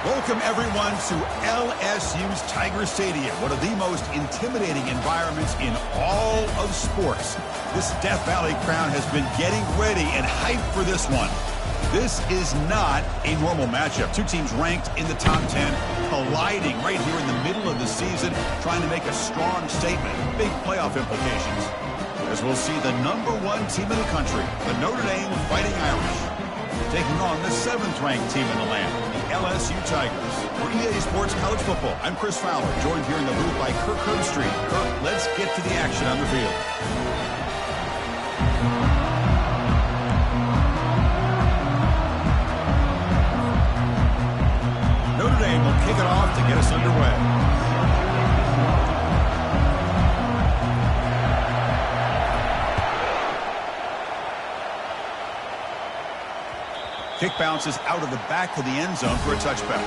Welcome, everyone, to LSU's Tiger Stadium, one of the most intimidating environments in all of sports. This Death Valley crowd has been getting ready and hyped for this one. This is not a normal matchup. Two teams ranked in the top 10, colliding right here in the middle of the season, trying to make a strong statement. Big playoff implications. As we'll see the #1 team in the country, the Notre Dame Fighting Irish, taking on the 7th-ranked team in the land, the LSU Tigers. For EA Sports College Football, I'm Chris Fowler, joined here in the booth by Kirk Herbstreit. Kirk, let's get to the action on the field. Notre Dame will kick it off to get us underway. Kick bounces out of the back of the end zone for a touchback.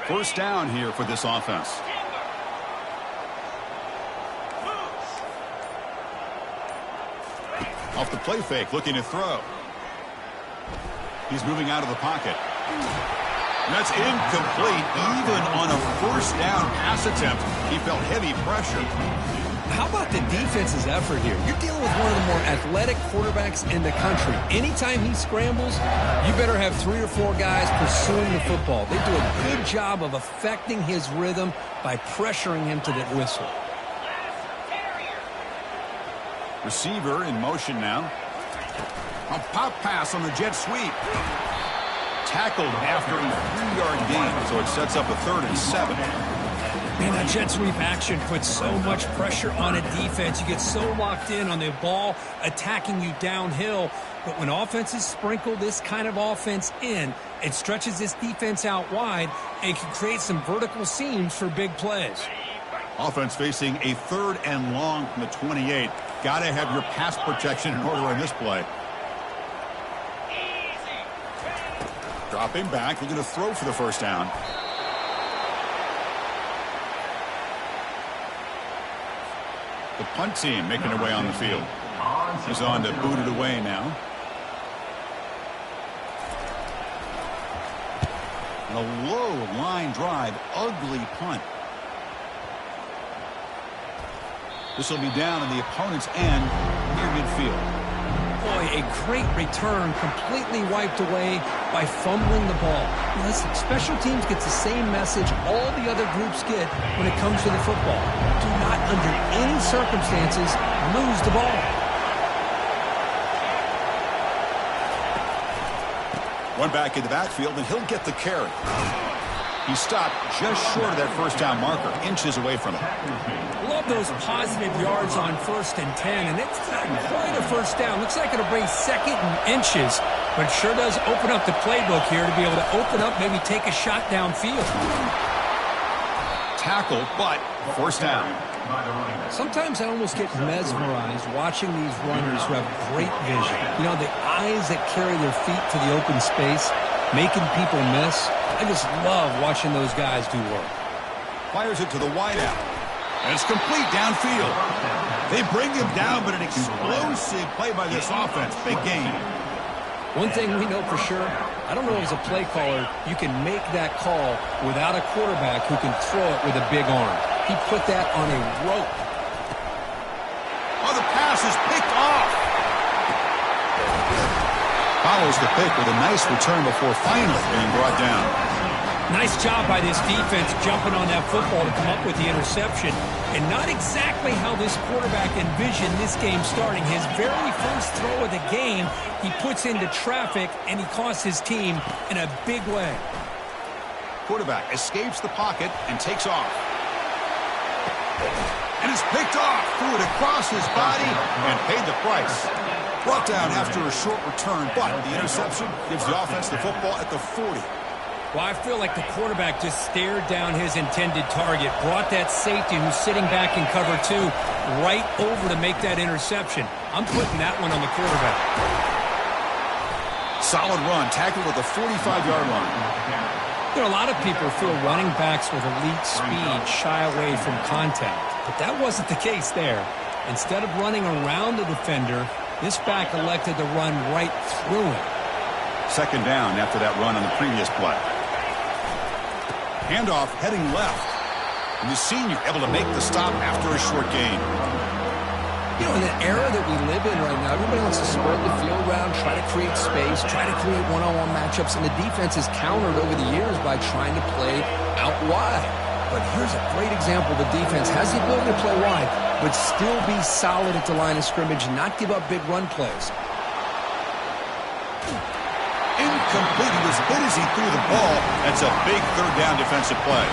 First down here for this offense. Off the play fake, looking to throw. He's moving out of the pocket. That's incomplete. Even on a first down pass attempt, he felt heavy pressure. How about the defense's effort here? You're dealing with one of the more athletic quarterbacks in the country. Anytime he scrambles, you better have 3 or 4 guys pursuing the football. They do a good job of affecting his rhythm by pressuring him to that whistle. Receiver in motion now. A pop pass on the jet sweep. Tackled after a 3-yard gain, so it sets up a 3rd and 7. Man, that jet sweep action puts so much pressure on a defense. You get so locked in on the ball attacking you downhill. But when offenses sprinkle this kind of offense in, it stretches this defense out wide and can create some vertical seams for big plays. Offense facing a 3rd and long from the 28. Got to have your pass protection in order on this play. Dropping back, looking to throw for the first down. The punt team making their way on the field. He's on to boot it away now. And a low line drive, ugly punt. This will be down on the opponent's end near midfield. Boy, a great return, completely wiped away by fumbling the ball. Listen, special teams gets the same message all the other groups get when it comes to the football. Do not, under any circumstances, lose the ball. One back in the backfield, and he'll get the carry. He stopped just short of that first down marker, inches away from it. Love those positive yards on 1st and 10, and it's not quite a first down. Looks like it'll bring 2nd and inches, but it sure does open up the playbook here to be able to open up, maybe take a shot downfield. Tackle, but first down. Sometimes I almost get mesmerized watching these runners who have great vision. You know, the eyes that carry their feet to the open space, making people miss. I just love watching those guys do work. Fires it to the wideout. And it's complete downfield. They bring him down, but an explosive play by this offense. Big game. One thing we know for sure, I don't know as a play caller, you can make that call without a quarterback who can throw it with a big arm. He put that on a rope. Oh, the pass is picked off. Follows the pick with a nice return before finally being brought down. Nice job by this defense jumping on that football to come up with the interception. And not exactly how this quarterback envisioned this game starting. His very first throw of the game, he puts into traffic, and he costs his team in a big way. Quarterback escapes the pocket and takes off. And is picked off, threw it across his body, and paid the price. Brought down after a short return, but the interception gives the offense the football at the 40. Well, I feel like the quarterback just stared down his intended target, brought that safety who's sitting back in cover 2 right over to make that interception. I'm putting that one on the quarterback. Solid run, tackled at the 45-yard line. You know, a lot of people feel running backs with elite speed shy away from contact, but that wasn't the case there. Instead of running around the defender, this back elected to run right through him. Second down after that run on the previous play. Handoff heading left. And the senior able to make the stop after a short gain. You know, in the era that we live in right now, everybody wants to spread the field around, try to create space, try to create one-on-one matchups, and the defense has countered over the years by trying to play out wide. But here's a great example. The defense has the ability to play wide, but still be solid at the line of scrimmage and not give up big run plays. Incomplete. He was hit as he threw the ball. That's a big third down defensive play.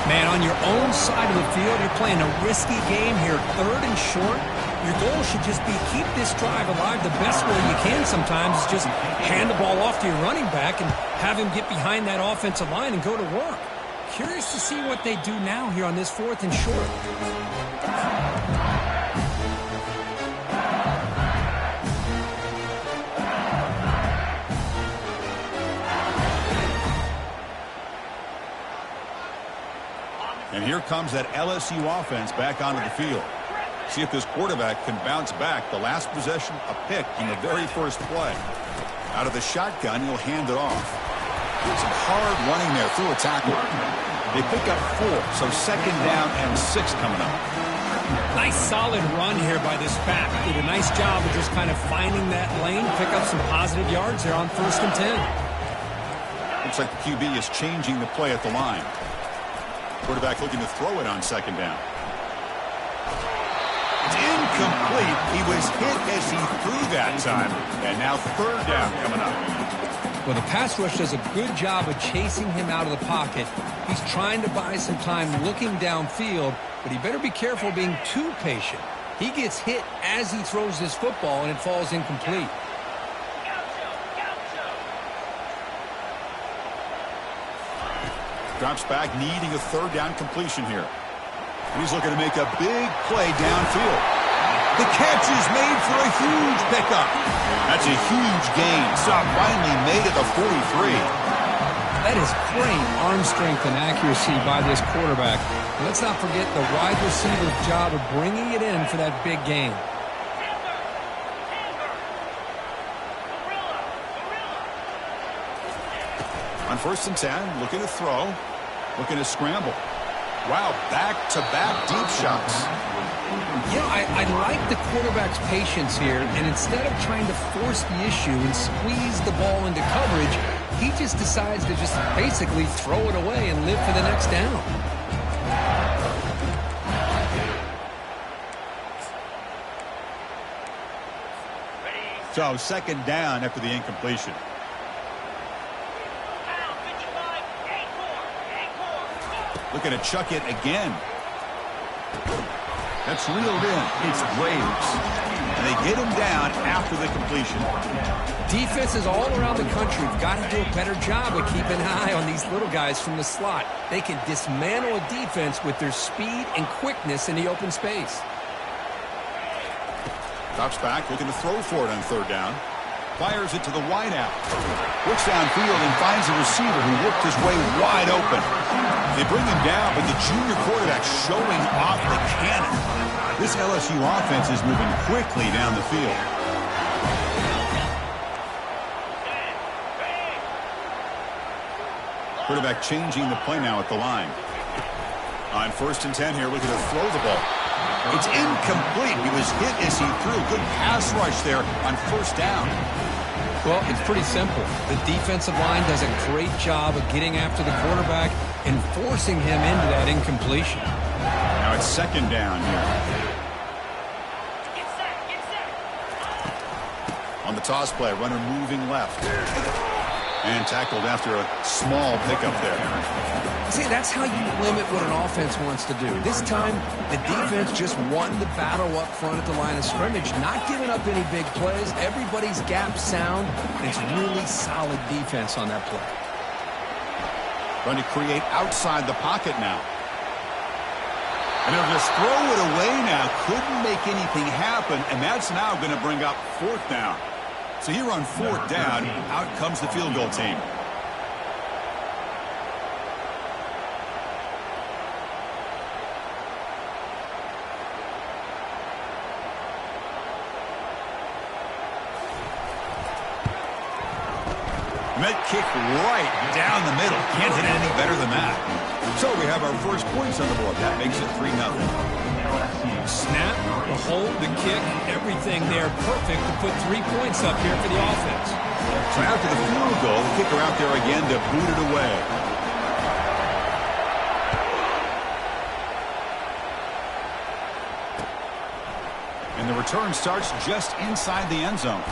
Man, on your own side of the field, you're playing a risky game here. Third and short. Your goal should just be keep this drive alive the best way you can sometimes is just hand the ball off to your running back and have him get behind that offensive line and go to work. Curious to see what they do now here on this 4th and short. And here comes that LSU offense back onto the field. See if this quarterback can bounce back. The last possession, a pick in the very first play. Out of the shotgun, he'll hand it off. Some hard running there through a tackle. They pick up 4, so second down and 6 coming up. Nice solid run here by this back. Did a nice job of just kind of finding that lane, pick up some positive yards there on 1st and 10. Looks like the QB is changing the play at the line. Quarterback looking to throw it on second down. It's incomplete. He was hit as he threw that time. And now third down coming up. Well, the pass rush does a good job of chasing him out of the pocket. He's trying to buy some time looking downfield, but he better be careful being too patient. He gets hit as he throws this football, and it falls incomplete. Drops back, needing a third down completion here. And he's looking to make a big play downfield. The catch is made for a huge pickup. That's a huge gain. Stop finally made at the 43. That is great arm strength and accuracy by this quarterback. And let's not forget the wide receiver's job of bringing it in for that big gain. On 1st and 10, looking to throw, looking to scramble. Wow, back-to-back deep shots. You know, I like the quarterback's patience here, and instead of trying to force the issue and squeeze the ball into coverage, he just decides to just basically throw it away and live for the next down. So second down after the incompletion. Looking to chuck it again. That's reeled in. It's Graves. And they get him down after the completion. Defenses all around the country have got to do a better job of keeping an eye on these little guys from the slot. They can dismantle a defense with their speed and quickness in the open space. Drops back, looking to throw for it on third down. Fires it to the wideout. Looks downfield and finds a receiver who worked his way wide open. They bring him down, but the junior quarterback showing off the cannon. This LSU offense is moving quickly down the field. Quarterback changing the play now at the line. On 1st and 10 here, looking to throw the ball. It's incomplete. He was hit as he threw. Good pass rush there on 1st down. Well, it's pretty simple. The defensive line does a great job of getting after the quarterback and forcing him into that incompletion. Now it's second down here. On the toss play, runner moving left. And tackled after a small pickup there. See, that's how you limit what an offense wants to do. This time, the defense just won the battle up front at the line of scrimmage, not giving up any big plays. Everybody's gap sound. It's really solid defense on that play. Trying to create outside the pocket now. And they'll just throw it away now. Couldn't make anything happen, and that's now going to bring up 4th down. So here on 4th down, out comes the field goal team. Met kick right down the middle. Can't hit any better than that. So we have our first points on the board. That makes it 3-0. Snap, the hold, the kick, everything there perfect to put 3 points up here for the offense. So after the field goal, the kicker out there again to boot it away. And the return starts just inside the end zone.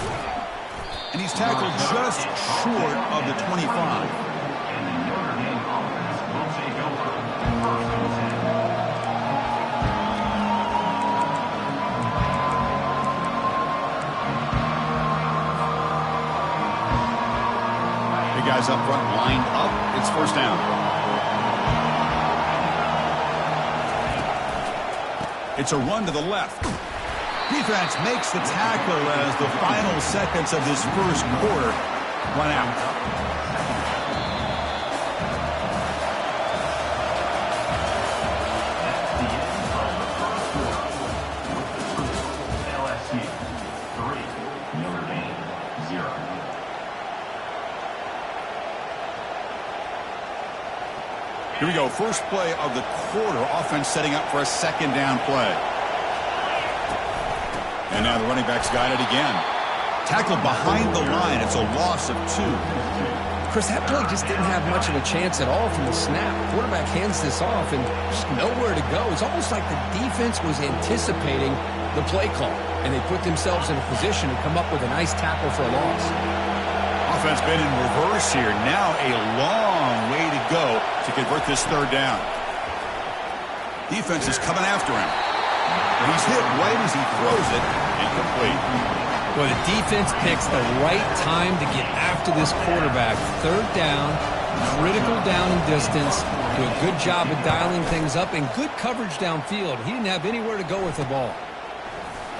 And he's tackled just short of the 25. Guys up front lined up. It's first down. It's a run to the left. Defense makes the tackle as the final seconds of this first quarter run out. LSU 3, Notre Dame 0. Here we go. First play of the quarter. Offense setting up for a second down play. And now the running back's got it again. Tackled behind the line. It's a loss of 2. Chris, that play just didn't have much of a chance at all from the snap. Quarterback hands this off and just nowhere to go. It's almost like the defense was anticipating the play call, and they put themselves in a position to come up with a nice tackle for a loss. Offense been in reverse here. Now a long way to go to convert this third down. Defense is coming after him. But he's hit right as he throws it. Incomplete. Well, the defense picks the right time to get after this quarterback. Third down, critical down and distance. Do a good job of dialing things up and good coverage downfield. He didn't have anywhere to go with the ball.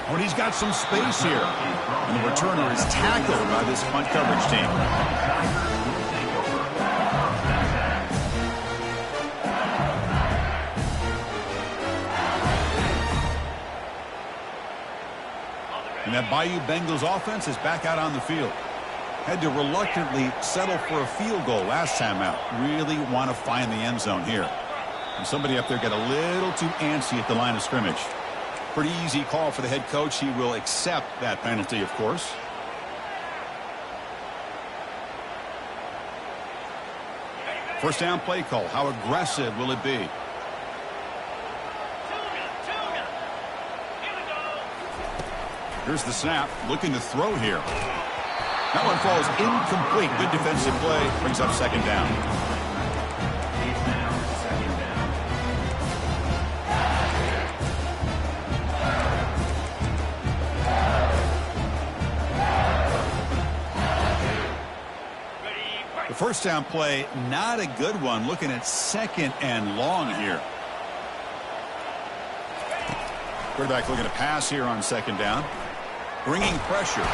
Well, he's got some space here. And the returner is tackled by this punt coverage team. And that Bayou Bengals offense is back out on the field. Had to reluctantly settle for a field goal last time out. Really want to find the end zone here. And somebody up there got a little too antsy at the line of scrimmage. Pretty easy call for the head coach. He will accept that penalty, of course. First down play call. How aggressive will it be? Here's the snap. Looking to throw here. That one falls incomplete. Good defensive play. Brings up second down. The first down play, not a good one. Looking at second and long here. Quarterback looking to pass here on second down. Bringing pressure.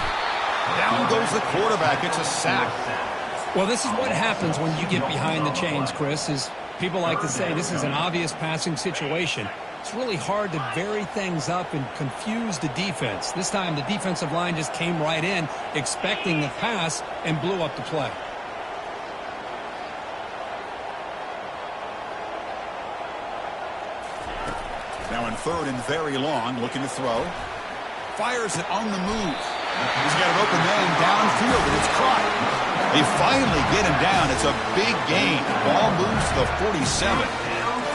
Down goes the quarterback. It's a sack. Well, this is what happens when you get behind the chains, Chris, is people like to say this is an obvious passing situation. It's really hard to vary things up and confuse the defense. This time the defensive line just came right in expecting the pass and blew up the play. Now in third and very long, looking to throw. Fires it on the move. He's got an open man downfield, and it's caught. They finally get him down. It's a big gain. Ball moves to the 47.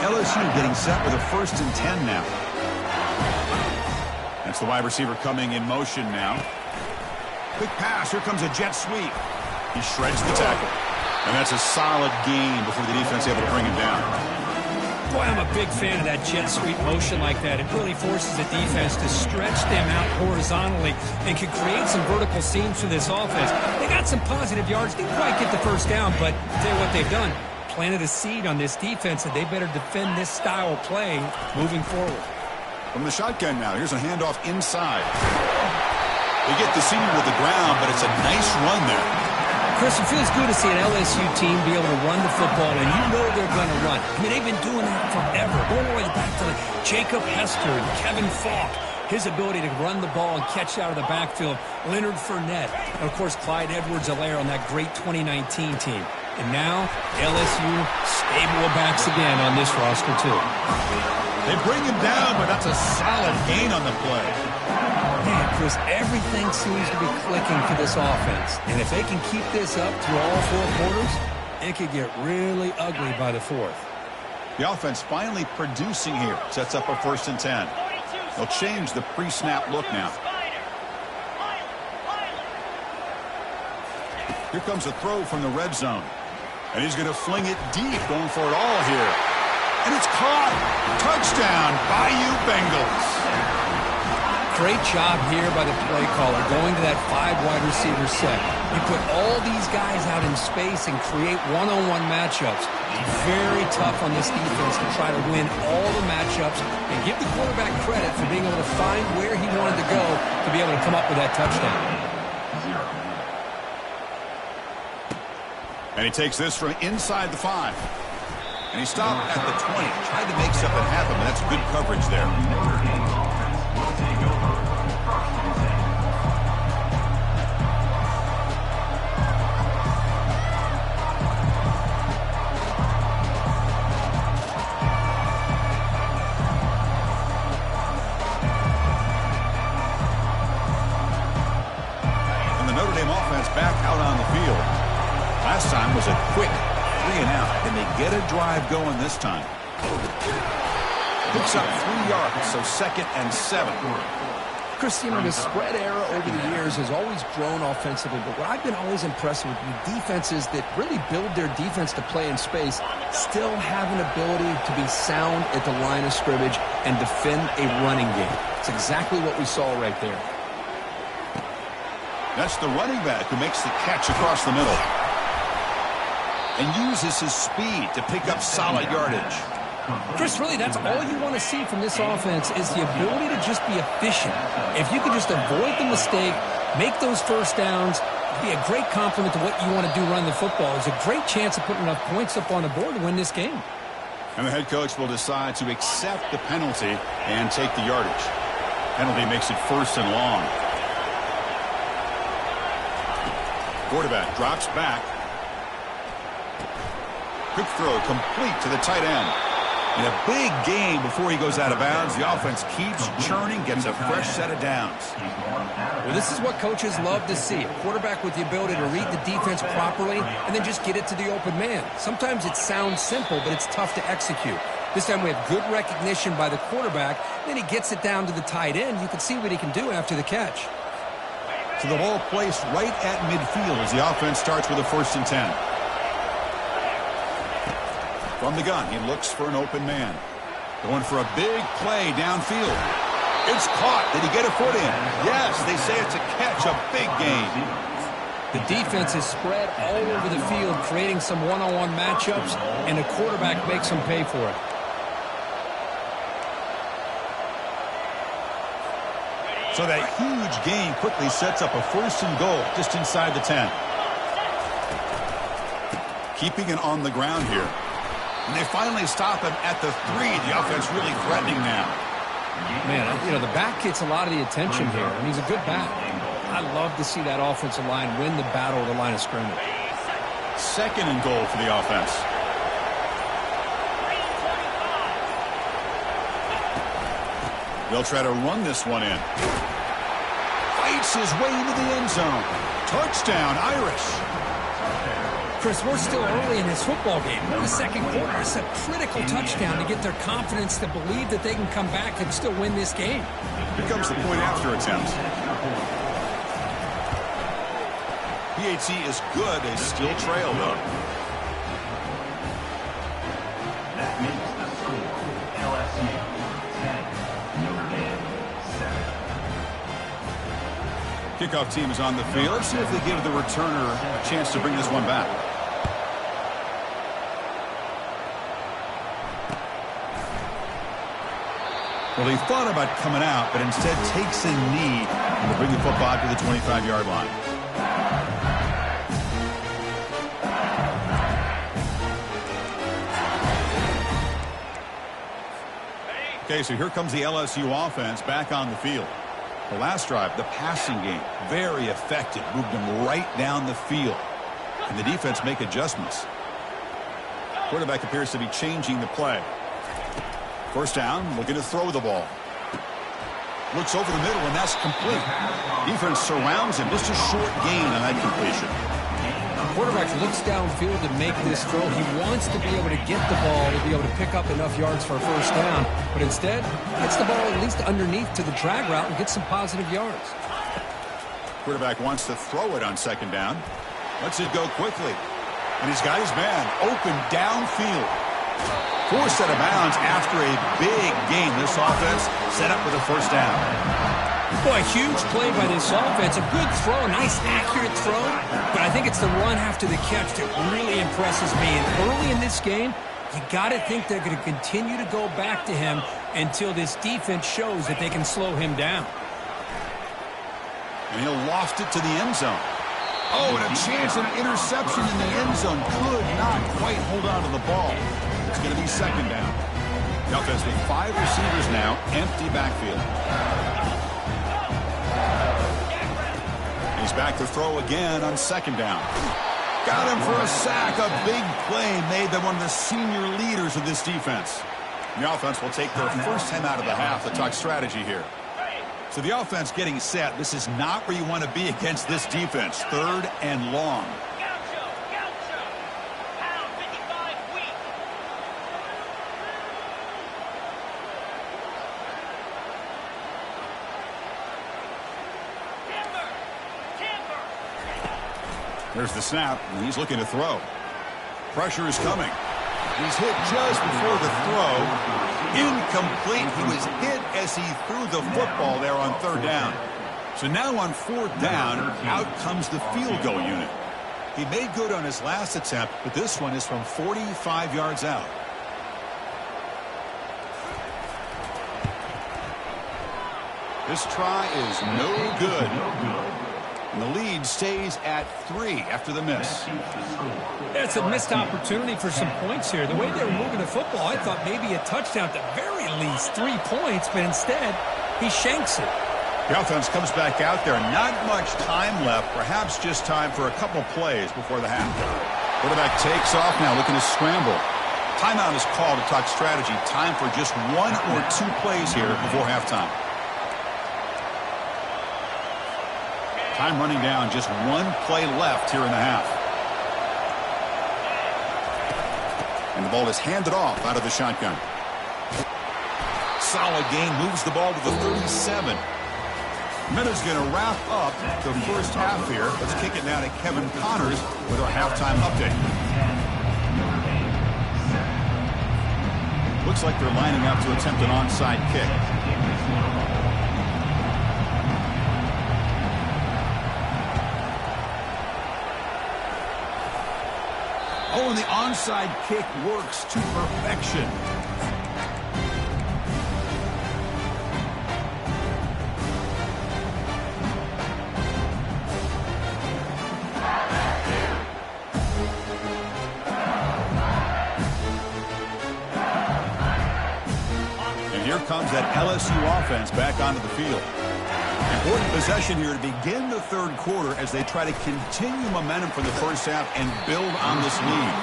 LSU getting set with a 1st and 10 now. That's the wide receiver coming in motion now. Quick pass. Here comes a jet sweep. He shreds the tackle. And that's a solid gain before the defense able to bring him down. Boy, I'm a big fan of that jet sweep motion like that. It really forces the defense to stretch them out horizontally and can create some vertical seams for this offense. They got some positive yards. Didn't quite get the first down, but I'll tell you what they've done. Planted a seed on this defense that they better defend this style of play moving forward. From the shotgun now, here's a handoff inside. They get the senior to the ground, but it's a nice run there. Chris, it feels good to see an LSU team be able to run the football, and you know they're going to run. I mean, they've been doing that forever, going all the way back to Jacob Hester and Kevin Falk. His ability to run the ball and catch out of the backfield, Leonard Fournette, and, of course, Clyde Edwards-Helaire on that great 2019 team. And now, LSU stable of backs again on this roster, too. They bring him down, but that's a solid gain on the play. Man, Chris, everything seems to be clicking for this offense. And if they can keep this up through all 4 quarters, it could get really ugly by the 4th. The offense finally producing here. Sets up a 1st and 10. They'll change the pre-snap look now. Here comes a throw from the red zone. And he's going to fling it deep, going for it all here. And it's caught. Touchdown, Bayou Bengals. Great job here by the play caller, going to that 5 wide receiver set. You put all these guys out in space and create one-on-one matchups. It's very tough on this defense to try to win all the matchups and give the quarterback credit for being able to find where he wanted to go to be able to come up with that touchdown. And he takes this from inside the 5. And he stopped at the 20. Tried to make something happen, but that's good coverage there. And the Notre Dame offense back out on the field. Last time was a quick 3 and out, and they get a drive going this time. Picks up 3 yards, so 2nd and 7. Chris, the spread era over the years has always grown offensively, but what I've been always impressed with defenses that really build their defense to play in space still have an ability to be sound at the line of scrimmage and defend a running game. It's exactly what we saw right there. That's the running back who makes the catch across the middle and uses his speed to pick up solid yardage. Chris, really, that's all you want to see from this offense is the ability to just be efficient. If you can just avoid the mistake, make those first downs, be a great compliment to what you want to do running the football. It's a great chance of putting enough points up on the board to win this game. And the head coach will decide to accept the penalty and take the yardage. Penalty makes it 1st and long. Quarterback drops back. Quick throw complete to the tight end. In a big game before he goes out of bounds, the offense keeps churning, gets a fresh set of downs. Well, this is what coaches love to see. A quarterback with the ability to read the defense properly and then just get it to the open man. Sometimes it sounds simple, but it's tough to execute. This time we have good recognition by the quarterback. Then he gets it down to the tight end. You can see what he can do after the catch. So the ball placed right at midfield as the offense starts with a 1st and 10. From the gun, he looks for an open man. Going for a big play downfield. It's caught. Did he get a foot in? Yes, they say it's a catch, a big gain. The defense is spread all over the field, creating some one-on-one matchups, and the quarterback makes them pay for it. So that huge gain quickly sets up a 1st and goal just inside the 10. Keeping it on the ground here. And they finally stop him at the 3. The offense really threatening now. Man, the back gets a lot of the attention here, and he's a good back. I love to see that offensive line win the battle at the line of scrimmage. 2nd and goal for the offense. They'll try to run this one in. Fights his way into the end zone. Touchdown, Irish. Chris, we're still early in this football game. We're in the 2nd quarter. It's a critical touchdown to get their confidence to believe that they can come back and still win this game. Here comes the point after attempt. PAT is good. They still trail, though. That makes the score LSU 10, Notre Dame 7. Kickoff team is on the field. Let's see if they give the returner a chance to bring this one back. Well, he thought about coming out, but instead takes a knee and will bring the football to the 25-yard line. Okay, so here comes the LSU offense back on the field. The last drive, the passing game, very effective. Moved them right down the field. And the defense make adjustments. Quarterback appears to be changing the play. First down, looking to throw the ball. Looks over the middle, and that's complete. Defense surrounds him. Just a short gain on that completion. The quarterback looks downfield to make this throw. He wants to be able to get the ball to be able to pick up enough yards for a first down. But instead, gets the ball at least underneath to the drag route and gets some positive yards. Quarterback wants to throw it on second down. Lets it go quickly. And he's got his man open downfield. Forced out of bounds after a big gain. This offense set up with a first down. Boy, a huge play by this offense. A good throw, a nice accurate throw. But I think it's the run after the catch that really impresses me. And early in this game, you got to think they're going to continue to go back to him until this defense shows that they can slow him down. And he'll loft it to the end zone. Oh, and a chance of interception in the end zone. Could not quite hold on to the ball. It's going to be second down. The offense with 5 receivers now, empty backfield. He's back to throw again on second down. Got him for a sack. A big play made by one of the senior leaders of this defense. The offense will take their first time out of the half to talk strategy here. So the offense getting set. This is not where you want to be against this defense. Third and long. There's the snap, and he's looking to throw. Pressure is coming. He's hit just before the throw. Incomplete. He was hit as he threw the football there on third down. So now on fourth down, out comes the field goal unit. He made good on his last attempt, but this one is from 45 yards out. This try is no good. And the lead stays at 3 after the miss. It's a missed opportunity for some points here. The way they were moving the football, I thought maybe a touchdown at the very least, 3 points, but instead, he shanks it. The offense comes back out there. Not much time left, perhaps just time for a couple plays before the half. Quarterback takes off now, looking to scramble. Timeout is called to talk strategy. Time for just 1 or 2 plays here before halftime. Time running down, just 1 play left here in the half. And the ball is handed off out of the shotgun. Solid gain, moves the ball to the 37. Minute's going to wrap up the first half here. Let's kick it now to Kevin Connors with our halftime update. Looks like they're lining up to attempt an onside kick. Oh, and the onside kick works to perfection. And here comes that LSU offense back onto the field. Important possession here to begin the third quarter as they try to continue momentum from the first half and build on this lead.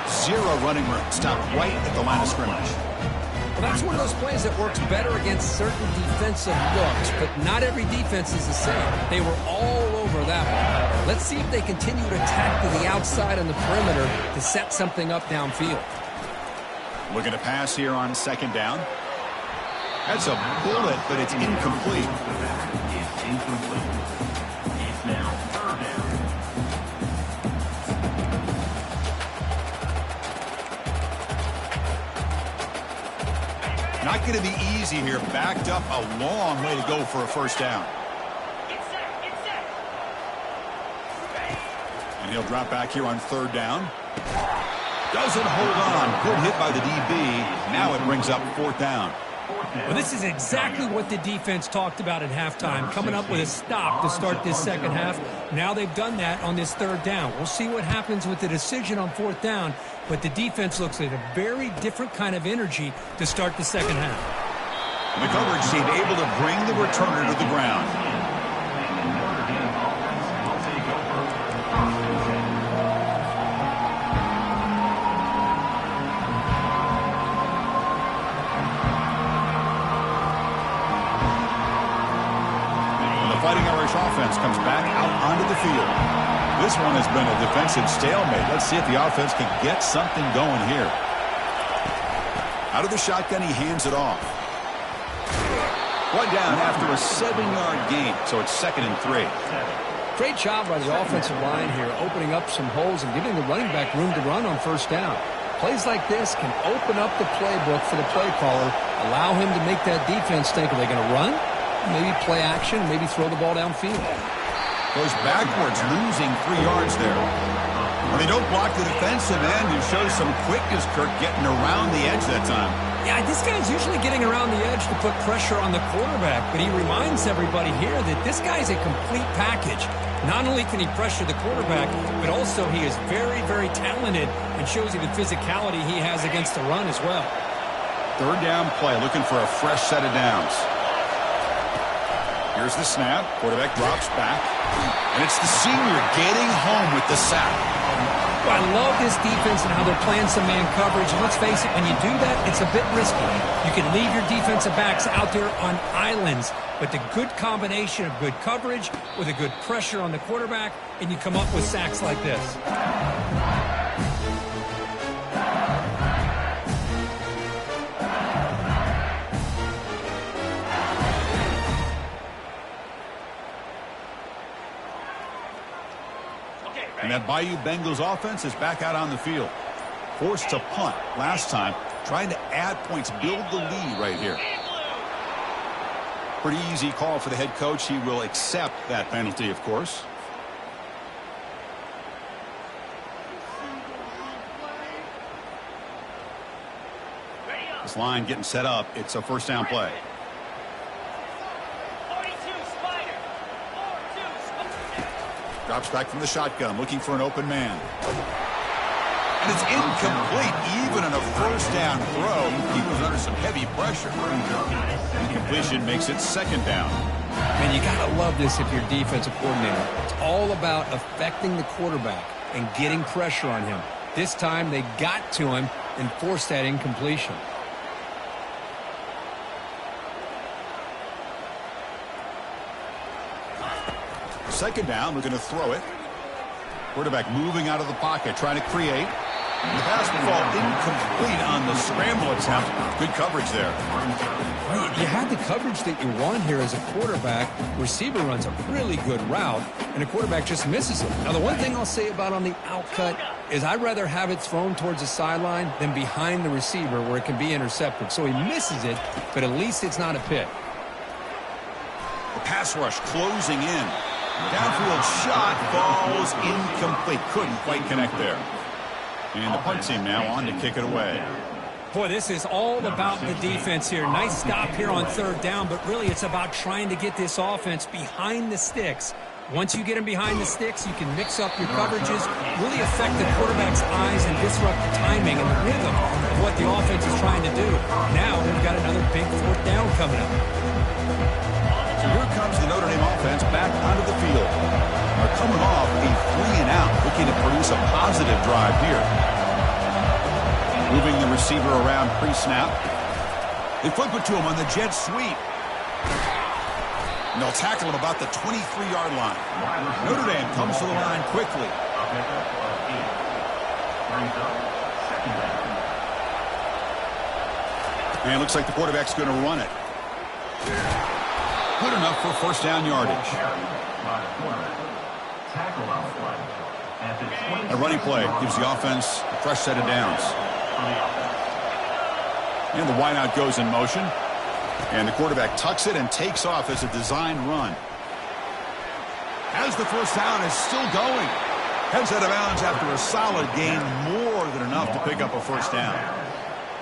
0 running room. Stop right at the line of scrimmage. Well, that's one of those plays that works better against certain defensive looks, but not every defense is the same. They were all over that one. Let's see if they continue to attack to the outside on the perimeter to set something up downfield. Looking to pass here on second down. That's a bullet, but it's incomplete. Incomplete. It's now third down. Not going to be easy here. Backed up a long way to go for a first down. And he'll drop back here on third down. Doesn't hold on. Good hit by the DB. Now it brings up fourth down. Well, this is exactly what the defense talked about at halftime, coming up with a stop to start this second half. Now they've done that on this third down. We'll see what happens with the decision on fourth down, but the defense looks like a very different kind of energy to start the second half. The coverage team able to bring the returner to the ground. Notre Dame offense will take over. The Fighting Irish offense comes back out onto the field. This one has been a defensive stalemate. Let's see if the offense can get something going here. Out of the shotgun, he hands it off. One down after a 7-yard gain, so it's 2nd and 3. Great job by the offensive line here, opening up some holes and giving the running back room to run on 1st down. Plays like this can open up the playbook for the play caller, allow him to make that defense think, are they going to run? Maybe play action, maybe throw the ball downfield. Goes backwards, losing 3 yards there. When they don't block the defensive end, it shows some quickness, Kirk, getting around the edge that time. Yeah, this guy's usually getting around the edge to put pressure on the quarterback, but he reminds everybody here that this guy's a complete package. Not only can he pressure the quarterback, but also he is very, very talented and shows you the physicality he has against the run as well. 3rd down play, looking for a fresh set of downs. Here's the snap. Quarterback drops back. And it's the senior getting home with the sack. Well, I love this defense and how they're playing some man coverage. And let's face it, when you do that, it's a bit risky. You can leave your defensive backs out there on islands, but the good combination of good coverage with a good pressure on the quarterback, and you come up with sacks like this. And that Bayou Bengals offense is back out on the field. Forced to punt last time, trying to add points, build the lead right here. Pretty easy call for the head coach. He will accept that penalty, of course. This line getting set up. It's a 1st down play. Drops back from the shotgun, looking for an open man. And it's incomplete, even on a 1st down throw. He was under some heavy pressure. Incompletion makes it 2nd down. Man, you got to love this if you're defensive coordinator. It's all about affecting the quarterback and getting pressure on him. This time they got to him and forced that incompletion. Second down, we're going to throw it. Quarterback moving out of the pocket, trying to create. And the pass will fall incomplete on the scramble attempt. Good coverage there. You had the coverage that you want here as a quarterback. Receiver runs a really good route, and the quarterback just misses it. Now, the one thing I'll say about on the outcut is I'd rather have it thrown towards the sideline than behind the receiver where it can be intercepted. So he misses it, but at least it's not a pick. The pass rush closing in. Downfield shot falls incomplete. Couldn't quite connect there. And the punt team now on to kick it away. Boy, this is all about the defense here. Nice stop here on 3rd down, but really it's about trying to get this offense behind the sticks. Once you get them behind the sticks, you can mix up your coverages, really affect the quarterback's eyes and disrupt the timing and the rhythm of what the offense is trying to do. Now we've got another big 4th down coming up. So here comes the Notre Dame offense back onto the field. They're coming off a 3-and-out, looking to produce a positive drive here. Moving the receiver around pre-snap. They flip it to him on the jet sweep. And they'll tackle him about the 23-yard line. Notre Dame comes to the line quickly. And it looks like the quarterback's going to run it. Good enough for 1st down yardage. A running play gives the offense a fresh set of downs. And the wideout goes in motion. And the quarterback tucks it and takes off as a designed run. As the 1st down is still going. Heads out of bounds after a solid gain, more than enough to pick up a 1st down.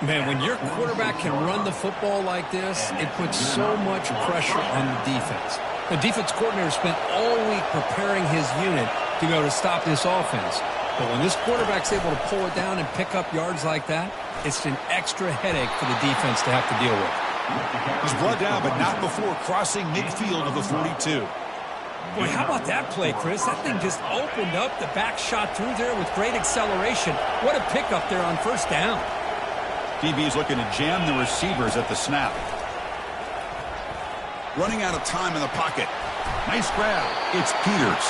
Man, when your quarterback can run the football like this, it puts so much pressure on the defense. The defense coordinator spent all week preparing his unit to be able to stop this offense. But when this quarterback's able to pull it down and pick up yards like that, it's an extra headache for the defense to have to deal with. He's brought down, but not before crossing midfield of the 42. Boy, how about that play, Chris? That thing just opened up. The back shot through there with great acceleration. What a pickup there on first down. DB's looking to jam the receivers at the snap. Running out of time in the pocket. Nice grab. It's Peters.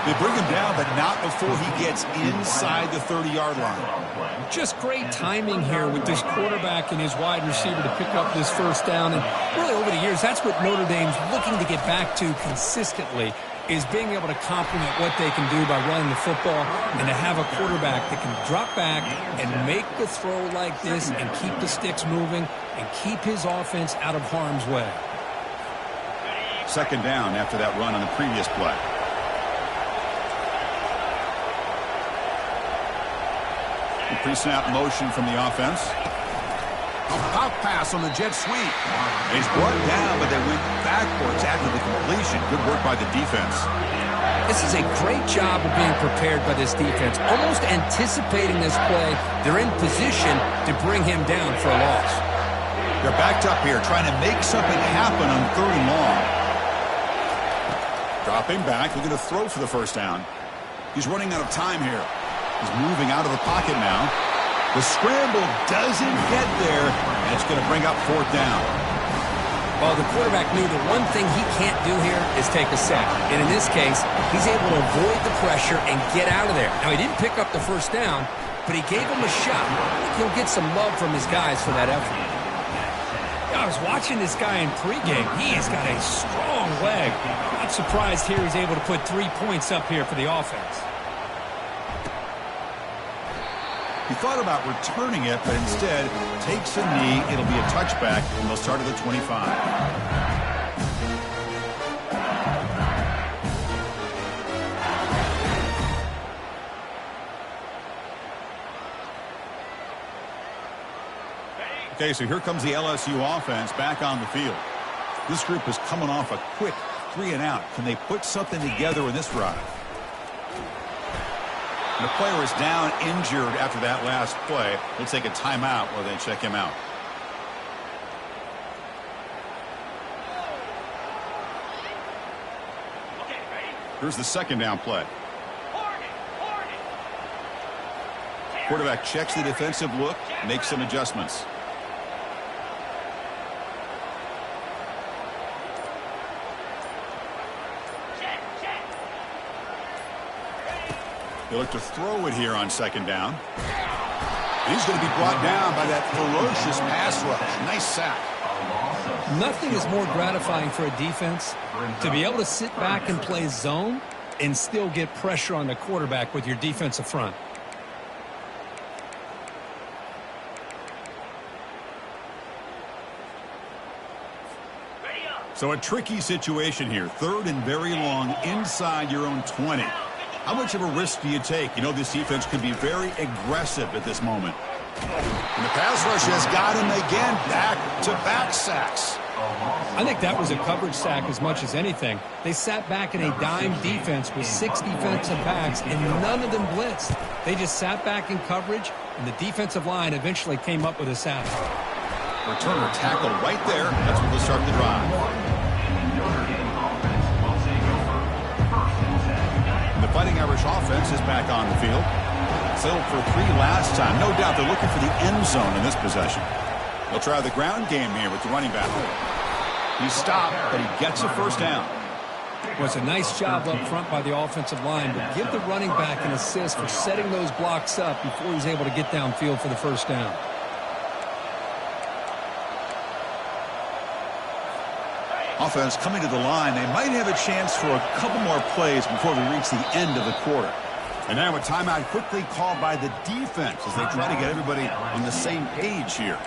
They bring him down, but not before he gets inside the 30-yard line. Just great timing here with this quarterback and his wide receiver to pick up this first down. And really over the years, that's what Notre Dame's looking to get back to consistently, is being able to complement what they can do by running the football and to have a quarterback that can drop back and make the throw like this and keep the sticks moving and keep his offense out of harm's way. Second down after that run on the previous play. Pre-snap motion from the offense. A pop pass on the jet sweep. He's brought down, but they went backwards after the completion. Good work by the defense. This is a great job of being prepared by this defense. Almost anticipating this play, they're in position to bring him down for a loss. They're backed up here, trying to make something happen on 3rd and long. Dropping back, looking to throw for the first down. He's running out of time here. He's moving out of the pocket now. The scramble doesn't get there, and it's going to bring up 4th down. Well, the quarterback knew the one thing he can't do here is take a sack. And in this case, he's able to avoid the pressure and get out of there. Now, he didn't pick up the first down, but he gave him a shot. He'll get some love from his guys for that effort. I was watching this guy in pregame. He has got a strong leg. Not surprised here he's able to put 3 points up here for the offense. He thought about returning it, but instead takes a knee. It'll be a touchback, and they'll start at the 25. Okay, so here comes the LSU offense back on the field. This group is coming off a quick 3-and-out. Can they put something together in this drive? And the player is down injured after that last play. We'll take a timeout while they check him out. Here's the second down play. Quarterback checks the defensive look, makes some adjustments. They look to throw it here on second down. He's going to be brought down by that ferocious pass rush. Nice sack. Nothing is more gratifying for a defense to be able to sit back and play zone and still get pressure on the quarterback with your defensive front. So a tricky situation here. 3rd and very long inside your own 20. How much of a risk do you take? You know, this defense could be very aggressive at this moment. And the pass rush has got him again. Back-to-back sacks. I think that was a coverage sack as much as anything. They sat back in a dime defense with 6 defensive backs, and none of them blitzed. They just sat back in coverage, and the defensive line eventually came up with a sack. Returner tackled right there. That's what will start the drive. The Fighting Irish offense is back on the field. Settled for 3 last time. No doubt they're looking for the end zone in this possession. They'll try the ground game here with the running back. He's stopped, but he gets a first down. Well, it's a nice job up front by the offensive line, but give the running back an assist for setting those blocks up before he's able to get downfield for the first down. Offense coming to the line. They might have a chance for a couple more plays before we reach the end of the quarter. And now a timeout quickly called by the defense as they try to get everybody on the same page here.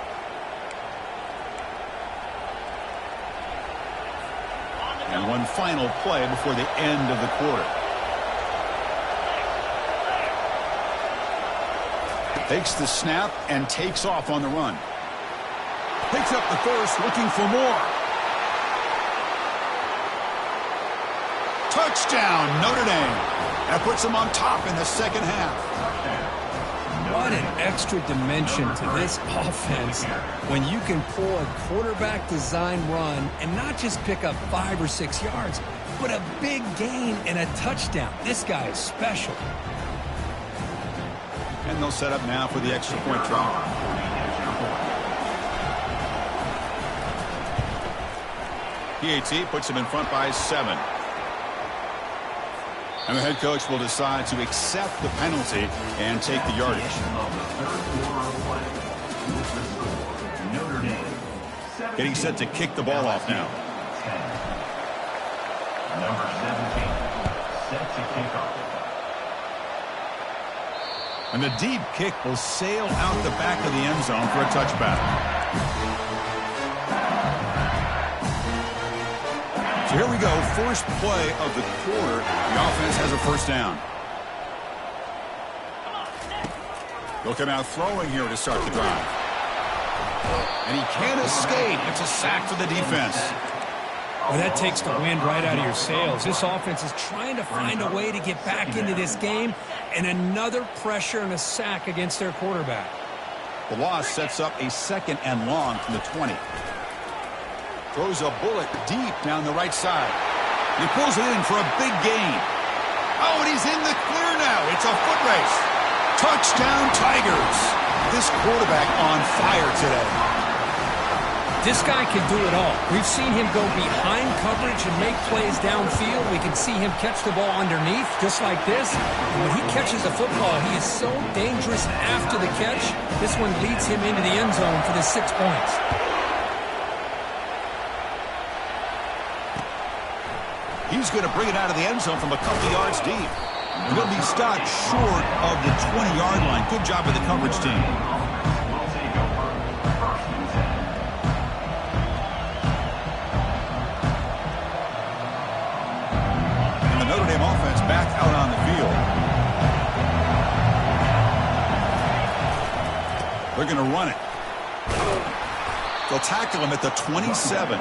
And one final play before the end of the quarter. Takes the snap and takes off on the run. Picks up the first, looking for more. Touchdown, Notre Dame. That puts them on top in the second half. what an extra dimension to this offense when you can pull a quarterback design run and not just pick up 5 or 6 yards, but a big gain and a touchdown. This guy is special. And they'll set up now for the extra point try. PAT puts him in front by 7. And the head coach will decide to accept the penalty and take the yardage. Getting set to kick the ball off now. Number 17, set to kick off. And the deep kick will sail out the back of the end zone for a touchback. So here we go, first play of the quarter. The offense has a first down. They'll come out throwing here to start the drive. And he can't escape. It's a sack for the defense. Well, that takes the wind right out of your sails. This offense is trying to find a way to get back into this game, and another pressure and a sack against their quarterback. The loss sets up a second and long from the 20. Throws a bullet deep down the right side. He pulls it in for a big gain. Oh, and he's in the clear now. It's a foot race. Touchdown, Tigers. This quarterback on fire today. This guy can do it all. We've seen him go behind coverage and make plays downfield. We can see him catch the ball underneath, just like this. And when he catches a football, he is so dangerous after the catch. This one leads him into the end zone for the 6 points. He's going to bring it out of the end zone from a couple yards deep. They're going to be stopped short of the 20-yard line. Good job by the coverage team. And the Notre Dame offense back out on the field. They're going to run it. They'll tackle him at the 27.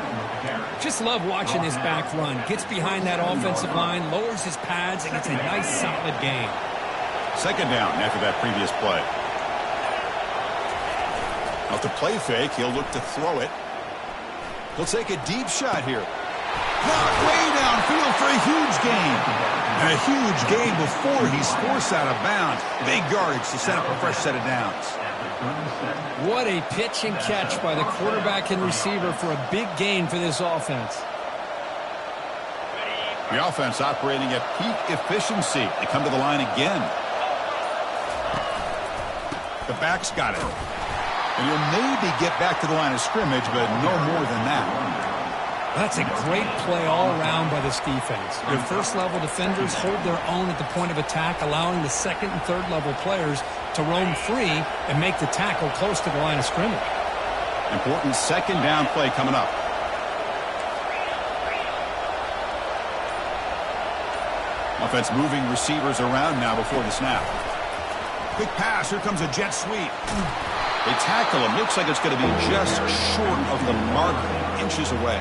Just love watching this back run. Gets behind that offensive line, lowers his pads, and gets a nice solid gain. Second down after that previous play. Off the play fake, he'll look to throw it. He'll take a deep shot here. Knocked way downfield for a huge gain. And a huge gain before he's forced out of bounds. Big yardage to set up a fresh set of downs. What a pitch and catch by the quarterback and receiver for a big gain for this offense. The offense operating at peak efficiency. They come to the line again. The back's got it. And he'll maybe get back to the line of scrimmage, but no more than that. That's a great play all around by this defense. Your first-level defenders hold their own at the point of attack, allowing the second and third-level players to roam free and make the tackle close to the line of scrimmage. Important second down play coming up. Offense moving receivers around now before the snap. Quick pass. Here comes a jet sweep. They tackle him. Looks like it's going to be just short of the mark, inches away.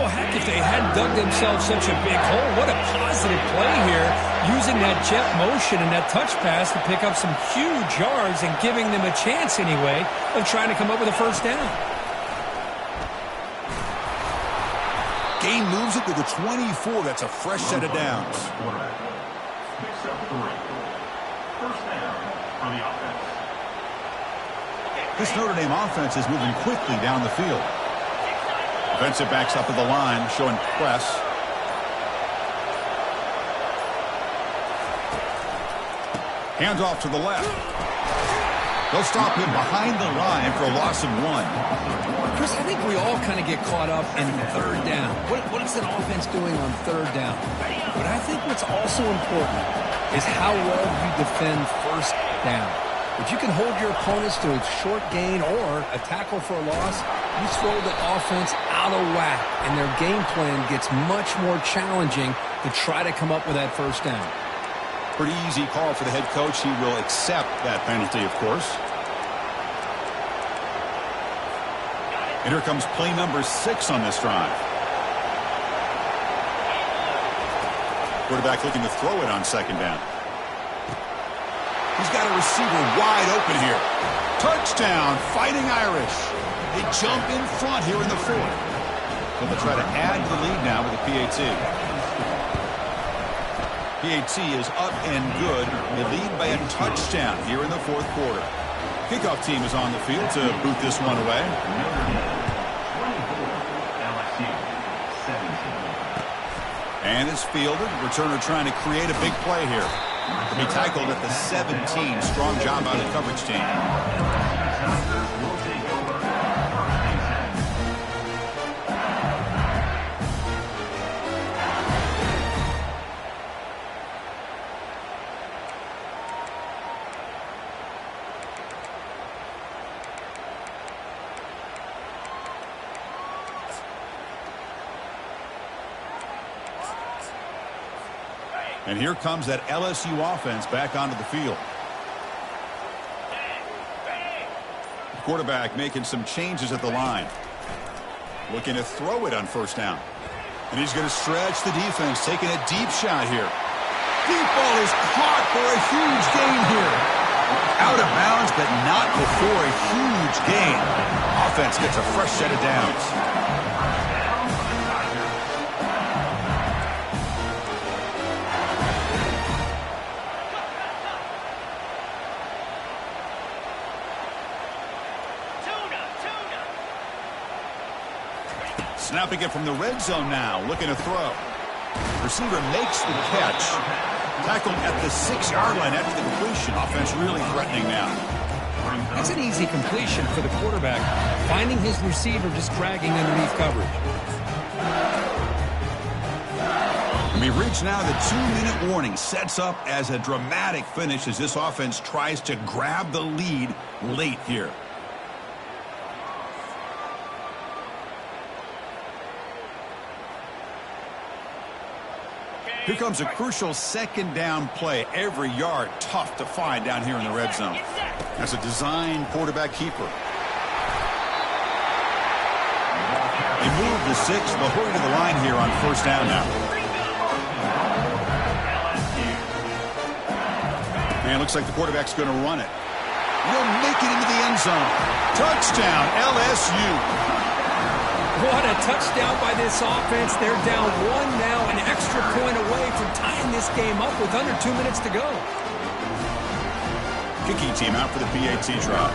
Well, heck, if they hadn't dug themselves such a big hole, what a positive play here, using that jet motion and that touch pass to pick up some huge yards and giving them a chance anyway of trying to come up with a first down. Gain moves it to the 24. That's a fresh set of downs. Picks up 3. First down for the offense. This Notre Dame offense is moving quickly down the field. Defensive backs up at the line, showing press. Hands off to the left. They'll stop him behind the line for a loss of 1. Chris, I think we all kind of get caught up in third down. What is an offense doing on third down? But I think what's also important is how well you defend first down. If you can hold your opponents to a short gain or a tackle for a loss, you throw the offense out of whack, and their game plan gets much more challenging to try to come up with that first down. Pretty easy call for the head coach. He will accept that penalty, of course. And here comes play number 6 on this drive. Quarterback looking to throw it on second down. He's got a receiver wide open here. Touchdown, Fighting Irish. They jump in front here in the fourth. So they'll try to add to the lead now with the PAT. PAT is up and good. They lead by a touchdown here in the fourth quarter. Kickoff team is on the field to boot this one away. And it's fielded. Returner trying to create a big play here. To be tackled at the 17. Strong job by the coverage team. And here comes that LSU offense back onto the field. The quarterback making some changes at the line. Looking to throw it on first down. And he's going to stretch the defense, taking a deep shot here. Deep ball is caught for a huge gain here. Out of bounds, but not before a huge gain. Offense gets a fresh set of downs. Snapping it from the red zone now, looking to throw. Receiver makes the catch. Tackled at the 6-yard line after the completion. Offense really threatening now. That's an easy completion for the quarterback. Finding his receiver just dragging underneath coverage. And we reach now the 2-minute warning. Sets up as a dramatic finish as this offense tries to grab the lead late here. Here comes a crucial second down play. Every yard tough to find down here in the red zone. That's a design quarterback keeper. They move the 6. They'll hurry to the line here on first down now. And it looks like the quarterback's going to run it. He'll make it into the end zone. Touchdown, LSU. What a touchdown by this offense. They're down 1 now, an extra point away from tying this game up with under 2 minutes to go. Kicking team out for the PAT drive.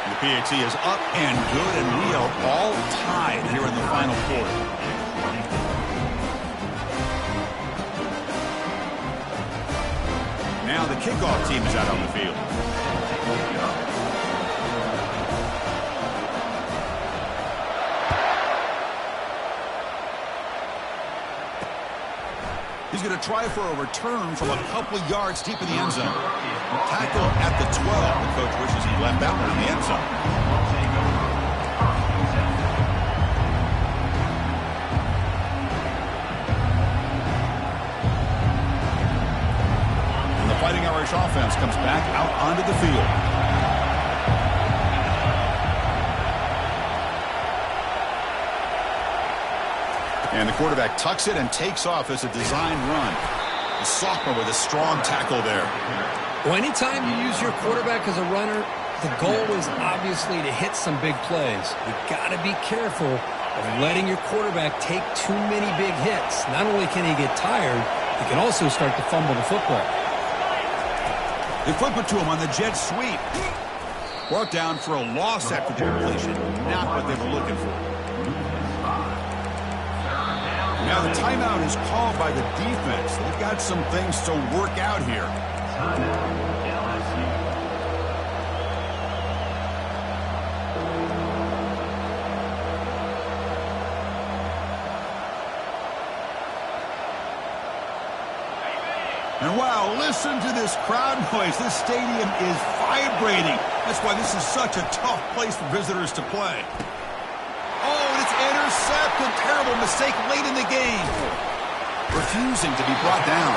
The PAT is up and good, and we are all tied here in the final quarter. Now the kickoff team is out on the field. He's going to try for a return from a couple of yards deep in the end zone. Tackle at the 12. The coach wishes he left that one in the end zone. Fighting Irish offense comes back out onto the field. And the quarterback tucks it and takes off as a designed run. The sophomore with a strong tackle there. Well, anytime you use your quarterback as a runner, the goal is obviously to hit some big plays. You've got to be careful of letting your quarterback take too many big hits. Not only can he get tired, he can also start to fumble the football. They flip it to him on the jet sweep. Brought down for a loss after the completion. Not what they were looking for. Now the timeout is called by the defense. They've got some things to work out here. And wow, listen to this crowd noise. This stadium is vibrating. That's why this is such a tough place for visitors to play. Oh, and it's intercepted. Terrible mistake late in the game. Refusing to be brought down.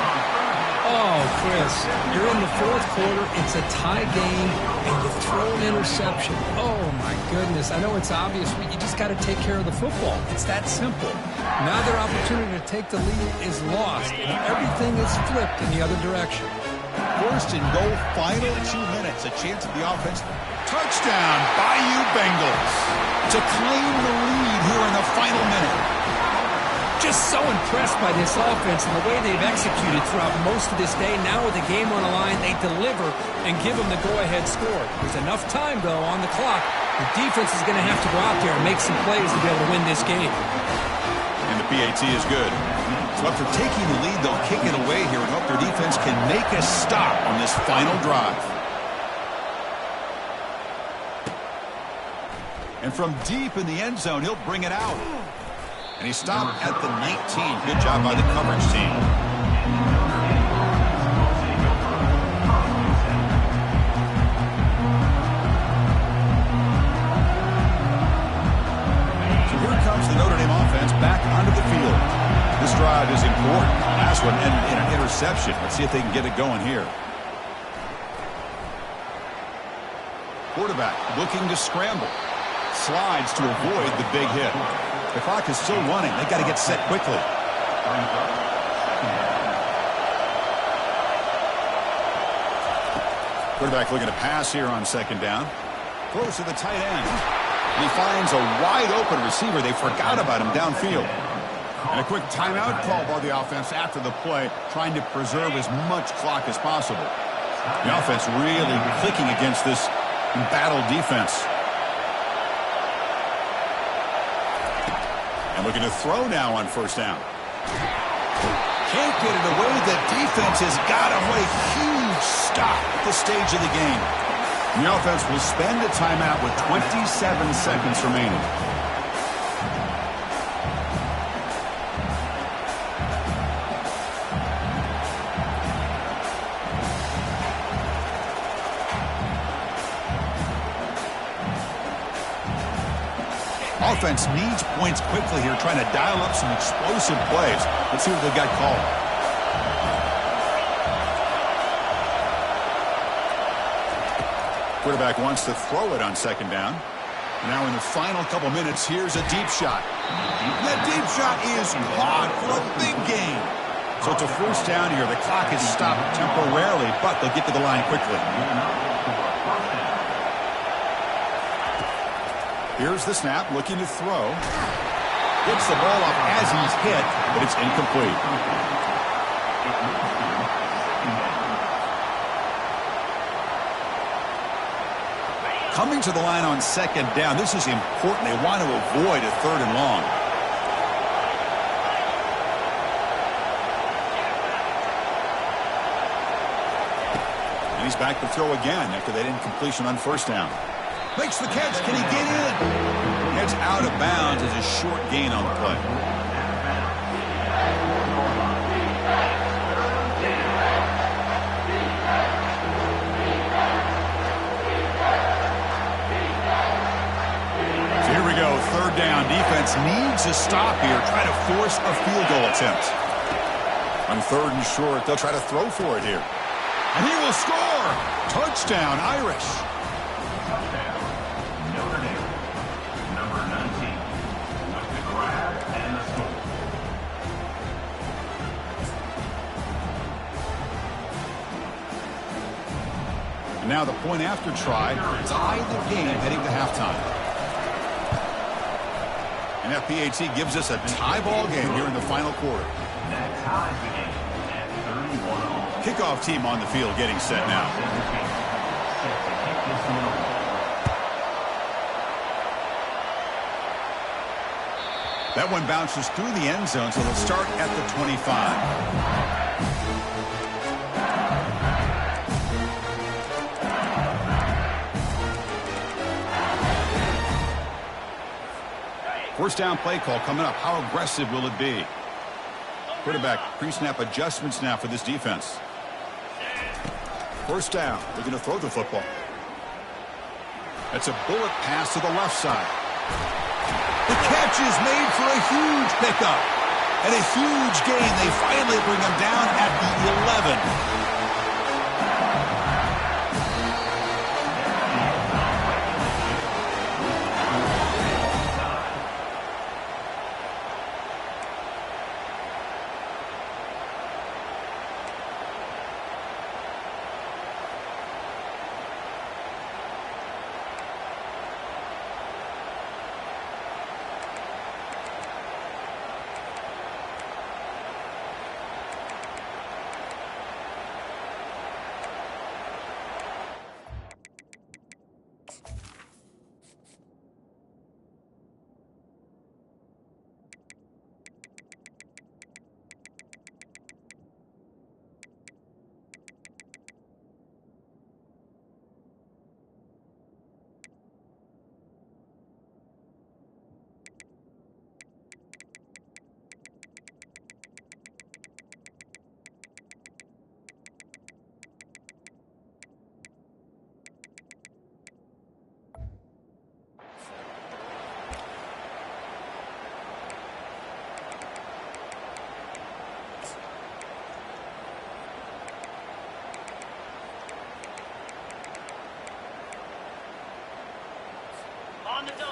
Oh, Chris, you're in the fourth quarter. It's a tie game, and you throw an interception. Oh, my goodness. I know it's obvious, but you just got to take care of the football. It's that simple. Now their opportunity to take the lead is lost, and everything is flipped in the other direction. First and goal, final 2 minutes. A chance at the offense. Touchdown, Bayou Bengals. To claim the lead here in the final minute. Just so impressed by this offense and the way they've executed throughout most of this day. Now with the game on the line, they deliver and give them the go-ahead score. There's enough time, though, on the clock. The defense is going to have to go out there and make some plays to be able to win this game. And the PAT is good. So after taking the lead, they'll kick it away here and hope their defense can make a stop on this final drive. And from deep in the end zone, he'll bring it out. And he stopped at the 19. Good job by the coverage team. So here comes the Notre Dame offense back onto the field. This drive is important. Last one ended in an interception. Let's see if they can get it going here. Quarterback looking to scramble. Slides to avoid the big hit. The clock is still running. They got to get set quickly. Quarterback looking to pass here on second down. Throws to the tight end. And he finds a wide open receiver. They forgot about him downfield. And a quick timeout call by the offense after the play, trying to preserve as much clock as possible. The offense really clicking against this embattled defense. And looking to throw now on first down. Can't get it away. The defense has got him. What a huge stop at this stage of the game. The offense will spend a timeout with 27 seconds remaining. Offense needs points quickly here, trying to dial up some explosive plays. Let's see what they got called. Quarterback wants to throw it on second down. Now in the final couple minutes, here's a deep shot. That deep shot is caught for a big gain. So it's a first down here. The clock is stopped temporarily, but they'll get to the line quickly. Here's the snap, looking to throw. Gets the ball up as he's hit, but it's incomplete. Coming to the line on second down, this is important. They want to avoid a third and long. And he's back to throw again after that incompletion on first down. Makes the catch. Can he get in? Gets out of bounds as a short gain on the play. So here we go. Third down. Defense needs a stop here. Try to force a field goal attempt. On third and short, they'll try to throw for it here. And he will score. Touchdown, Irish. And now the point after try tie the game heading to halftime. And FPAT gives us a tie ball game here in the final quarter. Kickoff team on the field getting set now. That one bounces through the end zone, so they'll start at the 25. First down play call coming up. How aggressive will it be? Quarterback pre-snap adjustments now for this defense. First down. They're going to throw the football. That's a bullet pass to the left side. The catch is made for a huge pickup. And a huge gain. They finally bring him down at the 11.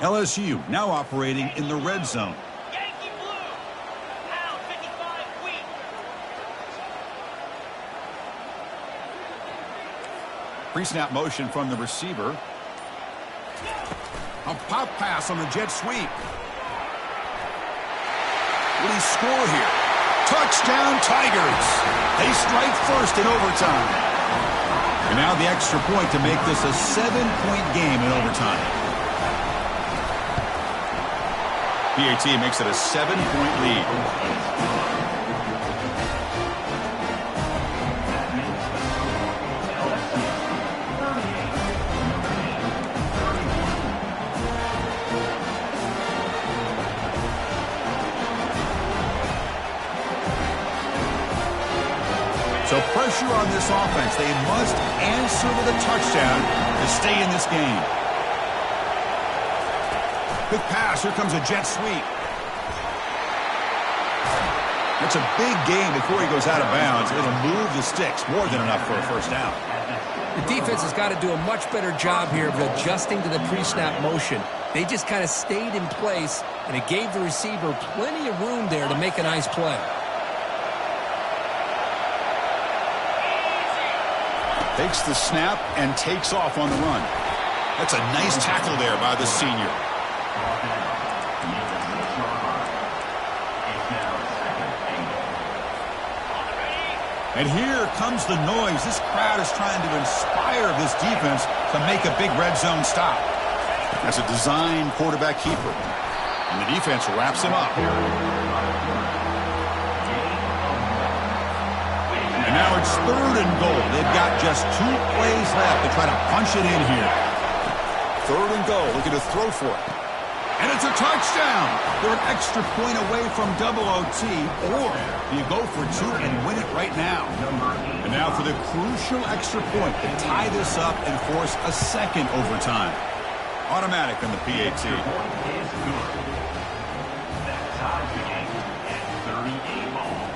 LSU now operating in the red zone. Yankee blue. Pound 55 wheat. Pre-snap motion from the receiver. A pop pass on the jet sweep. Will he score here? Touchdown Tigers. They strike first in overtime. And now the extra point to make this a 7-point game in overtime. PAT makes it a 7-point lead. So pressure on this offense. They must answer with a touchdown to stay in this game. Quick pass. Here comes a jet sweep. It's a big game before he goes out of bounds. It'll move the sticks. More than enough for a first down. The defense has got to do a much better job here of adjusting to the pre-snap motion. They just kind of stayed in place, and it gave the receiver plenty of room there to make a nice play. Takes the snap and takes off on the run. That's a nice tackle there by the senior. And here comes the noise. This crowd is trying to inspire this defense to make a big red zone stop. That's a design quarterback keeper. And the defense wraps him up. And now it's 3rd and goal. They've got just 2 plays left to try to punch it in here. 3rd and goal. Looking to throw for it. And it's a touchdown. They're an extra point away from double OT, or you go for 2 and win it right now. And now for the crucial extra point to tie this up and force a second overtime. Automatic on the PAT. That ties the game at 38 all.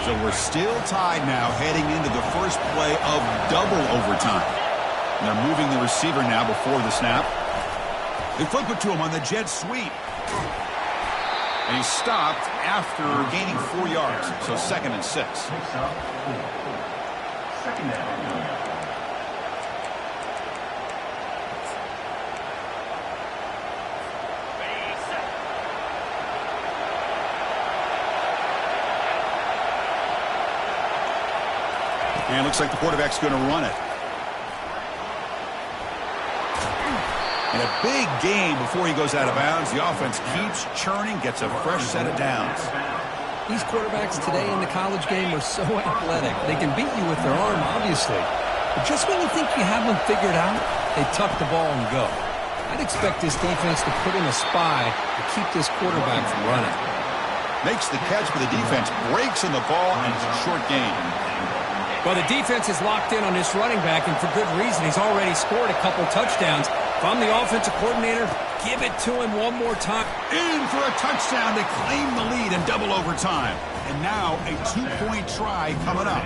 So we're still tied now heading into the first play of double overtime. And they're moving the receiver now before the snap. They flip it to him on the jet sweep. And he's stopped after gaining 4 yards. So 2nd and 6. Picks up 4. 2nd down. And it looks like the quarterback's going to run it. In a big game before he goes out of bounds, the offense keeps churning, gets a fresh set of downs. These quarterbacks today in the college game are so athletic. They can beat you with their arm, obviously. But just when you think you have them figured out, they tuck the ball and go. I'd expect this defense to put in a spy to keep this quarterback from running. Makes the catch, but the defense breaks in the ball, and it's a short gain. Well, the defense is locked in on this running back, and for good reason. He's already scored a couple touchdowns. If I'm the offensive coordinator, give it to him one more time. In for a touchdown to claim the lead in double overtime. And now a 2-point try coming up.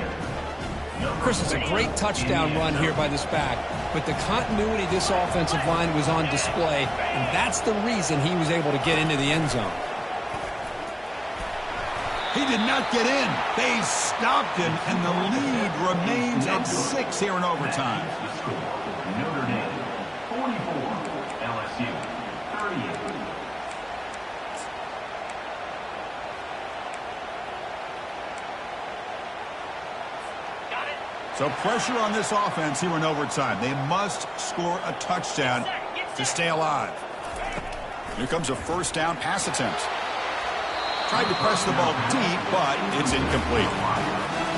Chris, it's a great touchdown run here by this back, but the continuity of this offensive line was on display, and that's the reason he was able to get into the end zone. He did not get in. They stopped him, and the lead remains at 6 here in overtime. Notre Dame, 44. LSU, 38. So pressure on this offense here in overtime. They must score a touchdown to stay alive. Here comes a first down pass attempt. Tried to press the ball deep, but it's incomplete.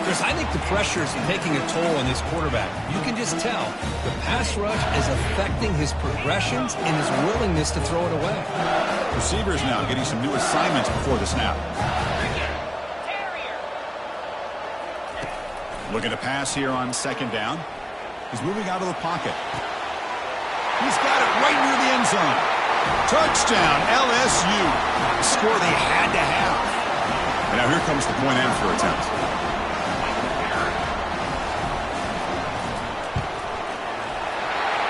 Chris, I think the pressure is taking a toll on this quarterback. You can just tell the pass rush is affecting his progressions and his willingness to throw it away. Receivers now getting some new assignments before the snap. Looking to pass here on second down. He's moving out of the pocket. He's got it right near the end zone. Touchdown, LSU. The score they had to have. And now here comes the point after attempt.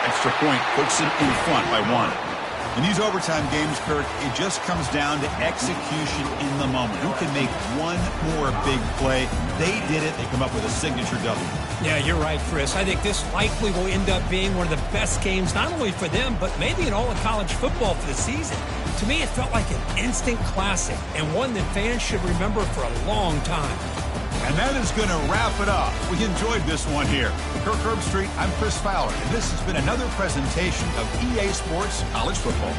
Extra point puts him in front by 1. In these overtime games, Kirk, it just comes down to execution in the moment. Who can make one more big play? They did it. They come up with a signature W. Yeah, you're right, Chris. I think this likely will end up being one of the best games, not only for them, but maybe in all of college football for the season. To me, it felt like an instant classic and one that fans should remember for a long time. And that is going to wrap it up. We enjoyed this one here. For Kirk Herbstreit, I'm Chris Fowler, and this has been another presentation of EA Sports College Football.